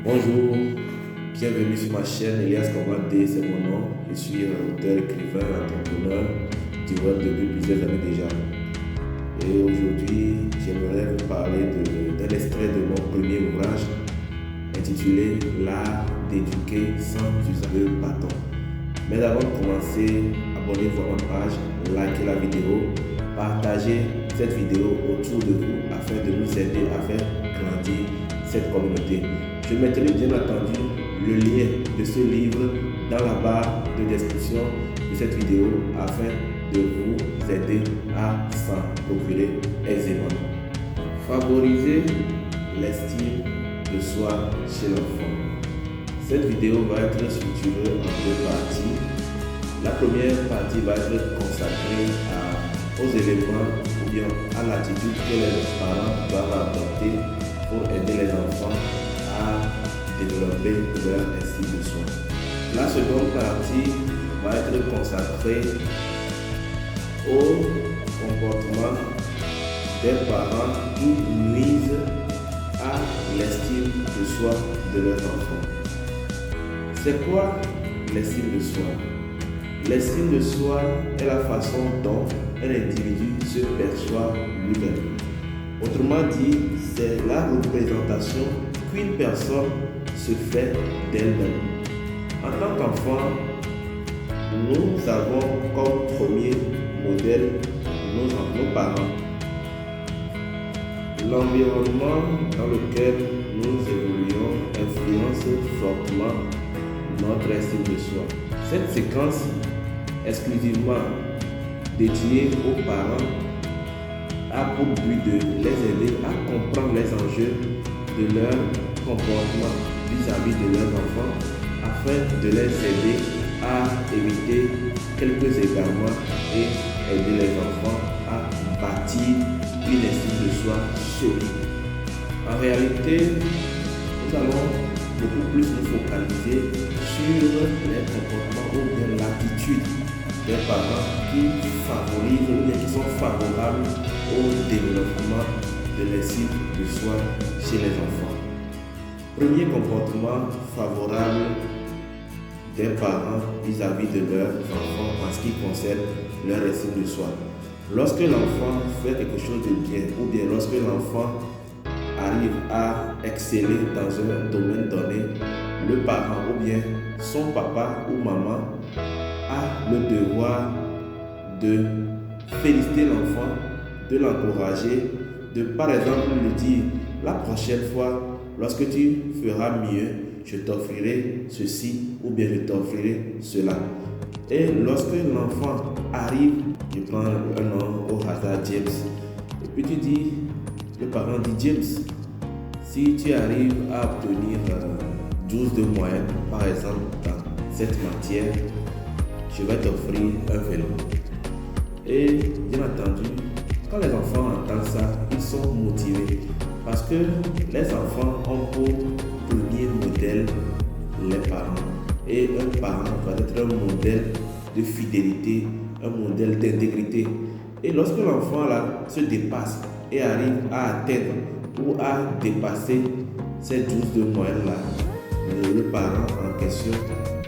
Bonjour, bienvenue sur ma chaîne Elias Kambate, c'est mon nom. Je suis auteur, écrivain, entrepreneur du web depuis plusieurs années déjà. Et aujourd'hui, j'aimerais vous parler d'un extrait de mon premier ouvrage intitulé L'art d'éduquer sans user de bâton. Mais avant de commencer, abonnez-vous à ma page, likez la vidéo, partagez cette vidéo autour de vous afin de nous aider à faire grandir cette communauté. Je mettrai bien entendu le lien de ce livre dans la barre de description de cette vidéo afin de vous aider à s'en procurer aisément. Favoriser l'estime de soi chez l'enfant. Cette vidéo va être structurée en deux parties. La première partie va être consacrée aux éléments ou bien à l'attitude que les parents doivent adopter pour aider les enfants à développer leur estime de soi. La seconde partie va être consacrée au comportement des parents qui nuisent à l'estime de soi de leurs enfants. C'est quoi l'estime de soi? L'estime de soi est la façon dont un individu se perçoit lui-même. Autrement dit, c'est la représentation qu'une personne se fait d'elle-même. En tant qu'enfant, nous avons comme premier modèle nos parents. L'environnement dans lequel nous évoluons influence fortement notre estime de soi. Cette séquence exclusivement dédiée aux parents a pour but de les aider à comprendre les enjeux de leur comportement vis-à-vis de leurs enfants afin de les aider à éviter quelques égarements et aider les enfants à bâtir une estime de soi solide. En réalité, nous allons beaucoup plus nous focaliser sur les comportements ou bien l'attitude des parents qui favorisent ou bien qui sont favorables au développement de l'estime de soi chez les enfants. Premier comportement favorable des parents vis-à-vis de leurs enfants en ce qui concerne leur estime de soi. Lorsque l'enfant fait quelque chose de bien ou bien lorsque l'enfant arrive à exceller dans un domaine donné, le parent ou bien son papa ou maman a le devoir de féliciter l'enfant, de l'encourager, de par exemple lui dire la prochaine fois, lorsque tu feras mieux, je t'offrirai ceci ou bien je t'offrirai cela. Et lorsque l'enfant arrive, je prends un nom au hasard, James, et puis tu dis, le parent dit, James, si tu arrives à obtenir 12 de moyenne, par exemple, dans cette matière, je vais t'offrir un vélo. Et bien entendu, quand les enfants entendent ça, ils sont motivés parce que les enfants ont pour premier modèle les parents. Et un parent va être un modèle de fidélité, un modèle d'intégrité. Et lorsque l'enfant là se dépasse et arrive à atteindre ou à dépasser ces 12 de moyenne là, le parent en question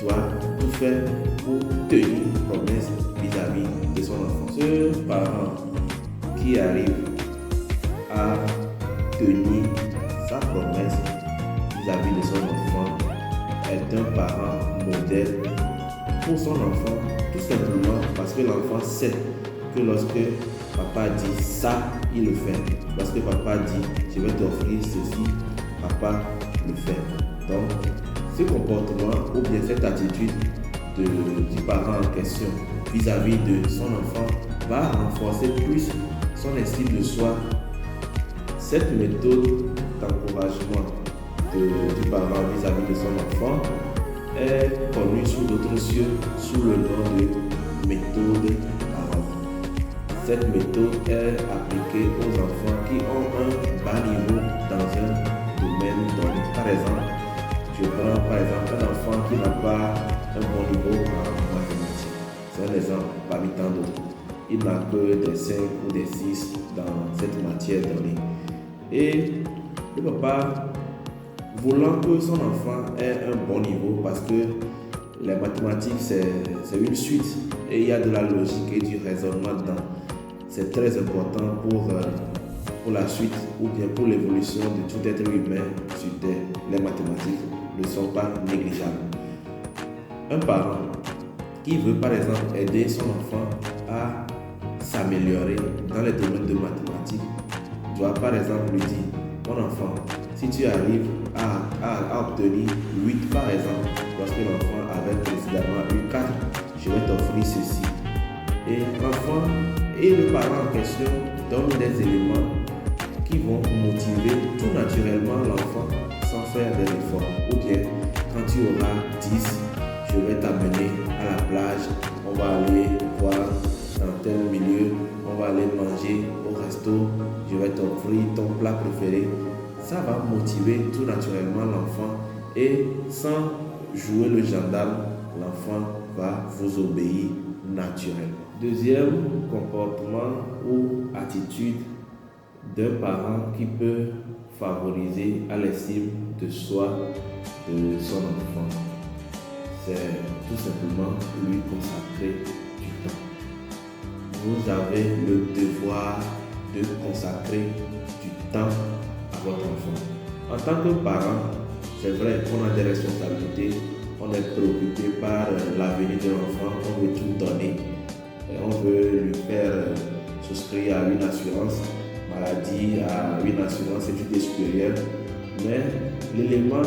doit tout faire pour tenir une promesse vis-à-vis de son enfant. Ce parent qui arrive à tenir sa promesse vis-à-vis de son enfant est un parent modèle pour son enfant, tout simplement parce que l'enfant sait que lorsque papa dit ça, il le fait. Lorsque papa dit je vais t'offrir ceci, papa le fait. Donc, ce comportement ou bien cette attitude du parent en question vis-à-vis de son enfant va renforcer plus son estime de soi. Cette méthode d'encouragement du parent vis-à-vis de son enfant est connue sous d'autres cieux sous le nom de méthode parent. Cette méthode est appliquée aux enfants qui ont un bas niveau dans un domaine donné. Par exemple, je prends par exemple un enfant qui n'a pas un bon niveau en mathématiques. C'est un exemple parmi tant d'autres. Il n'a que des 5 ou des 6 dans cette matière donnée. Et le papa voulant que son enfant ait un bon niveau, parce que les mathématiques, c'est une suite et il y a de la logique et du raisonnement dedans. C'est très important pour la suite ou bien pour l'évolution de tout être humain sur Terre. Les mathématiques ne sont pas négligeables. Un parent qui veut par exemple aider son enfant à s'améliorer dans les domaines de mathématiques doit par exemple lui dire: mon enfant, si tu arrives à obtenir 8 par exemple, lorsque l'enfant avait précédemment eu 4, je vais t'offrir ceci. Et l'enfant et le parent en question donnent des éléments qui vont motiver tout naturellement l'enfant sans faire des efforts. Ou bien, quand tu auras 10, je vais t'amener à la plage, on va aller voir dans tel milieu, on va aller manger au resto, je vais t'offrir ton plat préféré. Ça va motiver tout naturellement l'enfant et sans jouer le gendarme, l'enfant va vous obéir naturellement. Deuxième comportement ou attitude d'un parent qui peut favoriser à l'estime de soi de son enfant, c'est tout simplement lui consacrer du temps. Vous avez le devoir de consacrer du temps à votre enfant. En tant que parent, c'est vrai qu'on a des responsabilités, on est préoccupé par l'avenir de l'enfant, on veut tout donner, on veut lui faire souscrire à une assurance maladie, à une assurance études supérieures, mais l'élément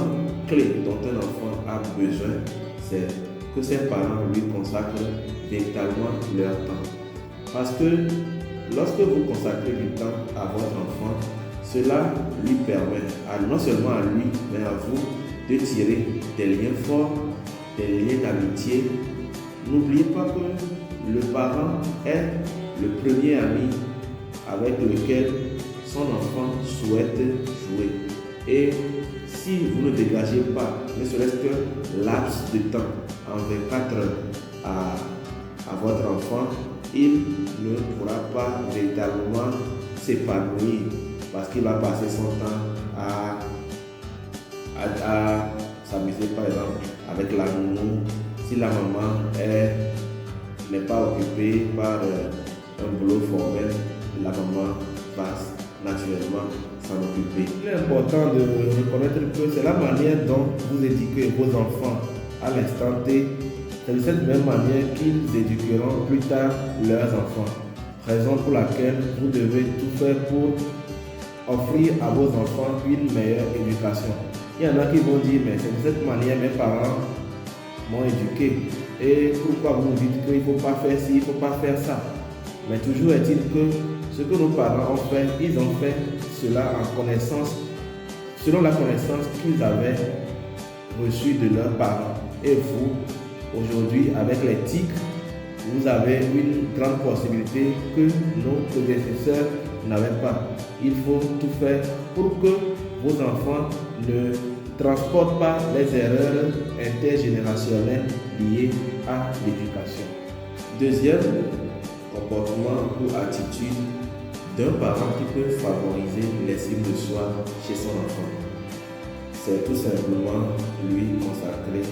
clé dont un enfant a besoin, c'est que ses parents lui consacrent véritablement leur temps. Parce que lorsque vous consacrez du temps à votre enfant, cela lui permet, non seulement à lui, mais à vous, de tirer des liens forts, des liens d'amitié. N'oubliez pas que le parent est le premier ami avec lequel son enfant souhaite jouer. Et si vous ne dégagez pas, ne serait-ce que laps de temps en 24 heures à votre enfant, il ne pourra pas véritablement s'épanouir parce qu'il va passer son temps à s'amuser par exemple avec la nounou. Si la maman n'est pas occupée par un boulot formel, la maman va naturellement s'en occuper. Il est important de reconnaître que c'est la manière dont vous éduquez vos enfants à l'instant T. C'est de cette même manière qu'ils éduqueront plus tard leurs enfants. Raison pour laquelle vous devez tout faire pour offrir à vos enfants une meilleure éducation. Il y en a qui vont dire: mais c'est de cette manière mes parents m'ont éduqué. Et pourquoi vous me dites qu'il ne faut pas faire ci, il ne faut pas faire ça? Mais toujours est-il que ce que nos parents ont fait, ils ont fait cela en connaissance, selon la connaissance qu'ils avaient reçue de leurs parents. Et vous, aujourd'hui, avec les TIC, vous avez une grande possibilité que nos prédécesseurs n'avaient pas. Il faut tout faire pour que vos enfants ne transportent pas les erreurs intergénérationnelles liées à l'éducation. Deuxième comportement ou attitude d'un parent qui peut favoriser l'estime de soi chez son enfant, c'est tout simplement lui consacrer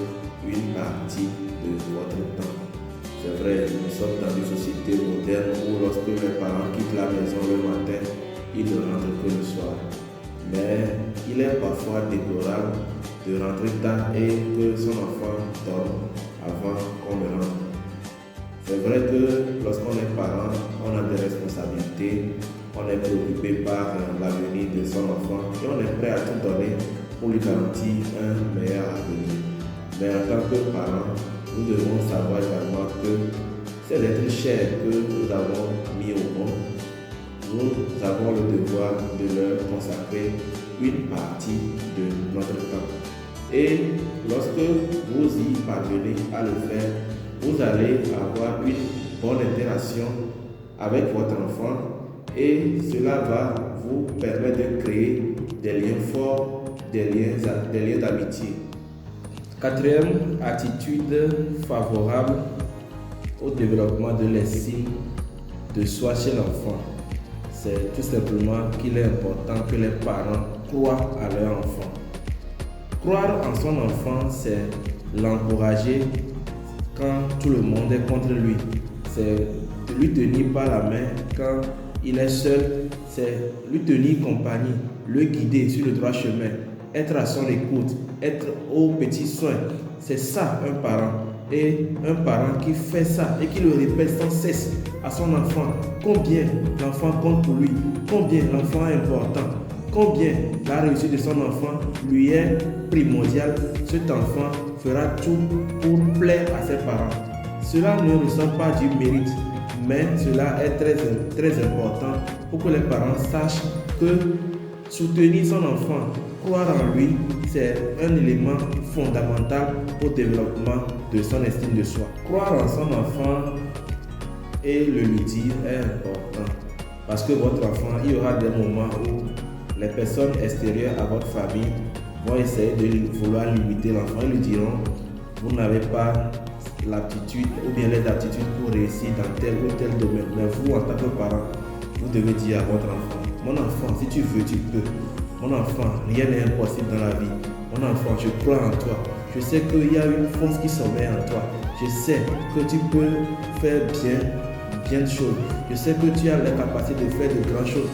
une partie de votre temps. C'est vrai, nous sommes dans une société moderne où lorsque les parents quittent la maison le matin, ils ne rentrent que le soir. Mais il est parfois déplorable de rentrer tard et que son enfant dorme avant qu'on ne rentre. C'est vrai que lorsqu'on est parent, on a des responsabilités, on est préoccupé par l'avenir de son enfant et on est prêt à tout donner pour lui garantir un meilleur avenir. Mais en tant que parent, nous devons savoir également que c'est l'être cher que nous avons mis au monde. Nous avons le devoir de leur consacrer une partie de notre temps. Et lorsque vous y parvenez à le faire, vous allez avoir une bonne interaction avec votre enfant et cela va vous permettre de créer des liens forts, des liens d'amitié. Quatrième attitude favorable au développement de l'estime de soi chez l'enfant, c'est tout simplement qu'il est important que les parents croient à leur enfant. Croire en son enfant, c'est l'encourager quand tout le monde est contre lui. C'est lui tenir par la main quand il est seul. C'est lui tenir compagnie, le guider sur le droit chemin, être à son écoute, être aux petits soins. C'est ça un parent. Et un parent qui fait ça et qui le répète sans cesse à son enfant, combien l'enfant compte pour lui, combien l'enfant est important, combien la réussite de son enfant lui est primordiale, cet enfant fera tout pour plaire à ses parents. Cela ne ressort pas du mérite, mais cela est très important pour que les parents sachent que soutenir son enfant, croire en lui, c'est un élément fondamental au développement de son estime de soi. Croire en son enfant et le lui dire est important. Parce que votre enfant, il y aura des moments où les personnes extérieures à votre famille vont essayer de vouloir limiter l'enfant. Ils lui diront, vous n'avez pas l'aptitude ou bien les aptitudes pour réussir dans tel ou tel domaine. Mais vous, en tant que parent, vous devez dire à votre enfant, mon enfant, si tu veux, tu peux. Mon enfant, rien n'est impossible dans la vie. Mon enfant, je crois en toi. Je sais qu'il y a une force qui sommeille en toi. Je sais que tu peux faire bien de choses. Je sais que tu as la capacité de faire de grandes choses.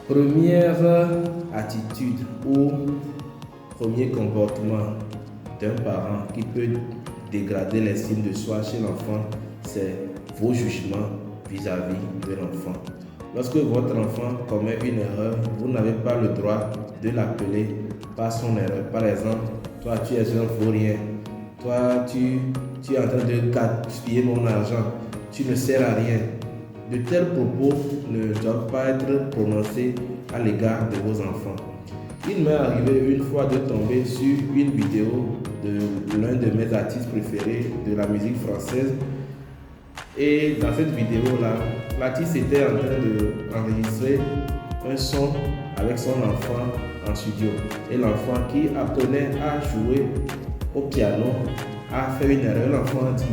Première attitude ou premier comportement d'un parent qui peut dégrader l'estime de soi chez l'enfant, c'est vos jugements vis-à-vis de l'enfant. Lorsque votre enfant commet une erreur, vous n'avez pas le droit de l'appeler par son erreur. Par exemple, toi tu es un faux rien, toi tu es en train de gaspiller mon argent, tu ne sers à rien. De tels propos ne doivent pas être prononcés à l'égard de vos enfants. Il m'est arrivé une fois de tomber sur une vidéo de l'un de mes artistes préférés de la musique française. Et dans cette vidéo-là, l'artiste était en train d'enregistrer un son avec son enfant en studio. Et l'enfant qui apprenait à jouer au piano a fait une erreur. L'enfant a dit,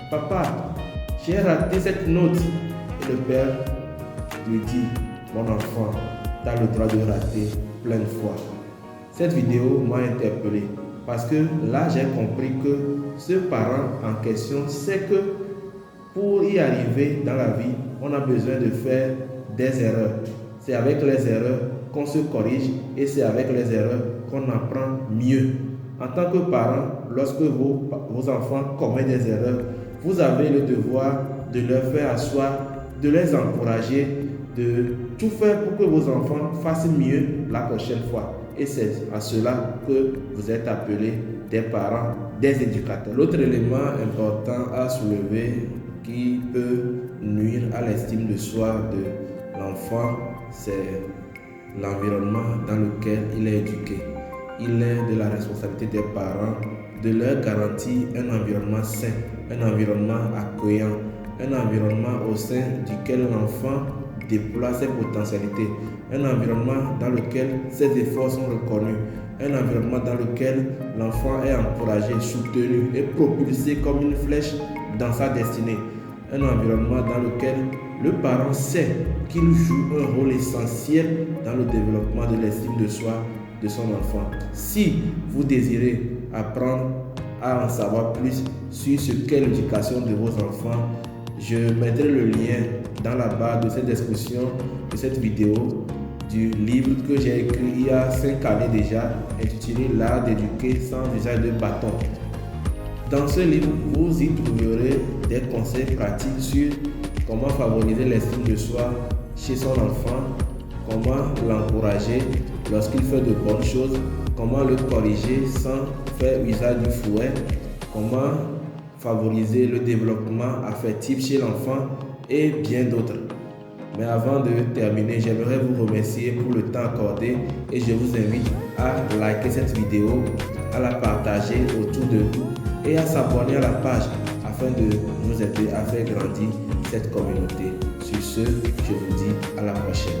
papa, j'ai raté cette note. Et le père lui dit, mon enfant, tu as le droit de rater plein de fois. Cette vidéo m'a interpellé parce que là j'ai compris que ce parent en question sait que pour y arriver dans la vie, on a besoin de faire des erreurs. C'est avec les erreurs qu'on se corrige et c'est avec les erreurs qu'on apprend mieux. En tant que parent, lorsque vos enfants commettent des erreurs, vous avez le devoir de leur faire asseoir, de les encourager, de tout faire pour que vos enfants fassent mieux la prochaine fois. Et c'est à cela que vous êtes appelés des parents, des éducateurs. L'autre élément important à soulever qui peut nuire à l'estime de soi de l'enfant, c'est l'environnement dans lequel il est éduqué. Il est de la responsabilité des parents de leur garantir un environnement sain, un environnement accueillant, un environnement au sein duquel l'enfant déploie ses potentialités, un environnement dans lequel ses efforts sont reconnus, un environnement dans lequel l'enfant est encouragé, soutenu et propulsé comme une flèche dans sa destinée, un environnement dans lequel le parent sait qu'il joue un rôle essentiel dans le développement de l'estime de soi de son enfant. Si vous désirez apprendre à en savoir plus sur ce qu'est l'éducation de vos enfants, je mettrai le lien dans la barre de cette description de cette vidéo du livre que j'ai écrit il y a 5 années déjà, intitulé L'art d'éduquer sans usage de bâton. Dans ce livre, vous y trouverez des conseils pratiques sur comment favoriser l'estime de soi chez son enfant, comment l'encourager lorsqu'il fait de bonnes choses, comment le corriger sans faire usage du fouet, comment favoriser le développement affectif chez l'enfant et bien d'autres. Mais avant de terminer, j'aimerais vous remercier pour le temps accordé et je vous invite à liker cette vidéo, à la partager autour de vous et à s'abonner à la page afin de nous aider à faire grandir cette communauté. Sur ce, je vous dis à la prochaine.